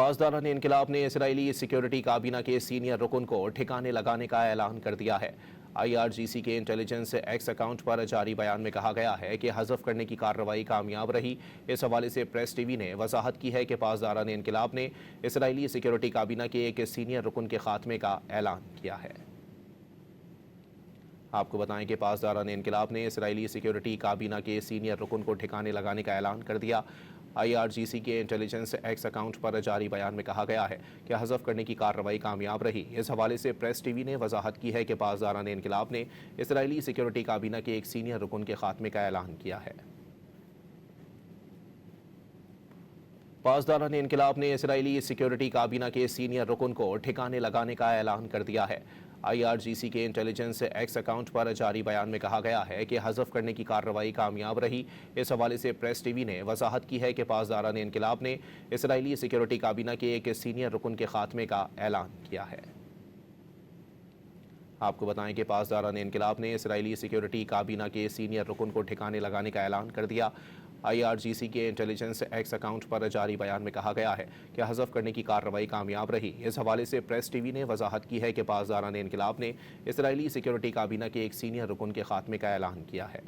پاسداران انقلاب نے اسرائیلی سیکیورٹی کابینہ کے سینئر رکن کو ٹھکانے لگانے کا اعلان کر دیا ہے۔ IRGC کے انٹیلیجنس ایکس اکاؤنٹ پر جاری بیان میں کہا گیا ہے کہ حذف کرنے کی کارروائی کامیاب رہی۔ اس حوالے سے پریس ٹی وی نے وضاحت کی ہے کہ پاسداران انقلاب نے اسرائیلی سیکیورٹی کابینہ کے ایک سینئر رکن کے خاتمے کا اعلان کیا ہے۔ آپ کو بتائیں کہ پاسداران انقلاب نے اسرائیلی سیکیورٹی کابینہ کے سینئر رکن کو ٹھکانے لگانے کا اعلان کر دیا۔ IRGC کے انٹیلیجنس ایکس اکاؤنٹ پر جاری بیان میں کہا گیا ہے کہ حذف کرنے کی کارروائی کامیاب رہی۔ اس حوالے سے پریس ٹی وی نے وضاحت کی ہے کہ پاسداران انقلاب نے اسرائیلی سیکیورٹی کابینہ کے ایک سینئر رکن کے خاتمے کا اعلان کیا ہے۔ پاسداران انقلاب نے اسرائیلی سیکیورٹی کابینہ کے سینئر رکن کو ٹھکانے لگانے کا اعلان کر دیا ہے۔ IRGC کے انٹیلیجنس ایکس اکاؤنٹ پر جاری بیان میں کہا گیا ہے کہ حذف کرنے کی کارروائی کامیاب رہی۔ اس حوالے سے پریس ٹی وی نے وضاحت کی ہے کہ پاسداران انقلاب نے اسرائیلی سیکیورٹی کابینہ کے ایک سینئر رکن کے خاتمے کا اعلان کیا ہے۔ آپ کو بتائیں کہ پاسداران انقلاب نے اسرائیلی سیکیورٹی کابینہ کے سینئر رکن کو ٹھکانے لگانے کا اعلان کر دیا۔ IRGC کے انٹیلیجنس ایکس اکاؤنٹ پر جاری بیان میں کہا گیا ہے کہ حذف کرنے کی کارروائی کامیاب رہی۔ اس حوالے سے پریس ٹی وی نے وضاحت کی ہے کہ پاسداران انقلاب نے اسرائیلی سیکیورٹی کابینہ کے ایک سینئر رکن کے خاتمے کا اعلان کیا ہے۔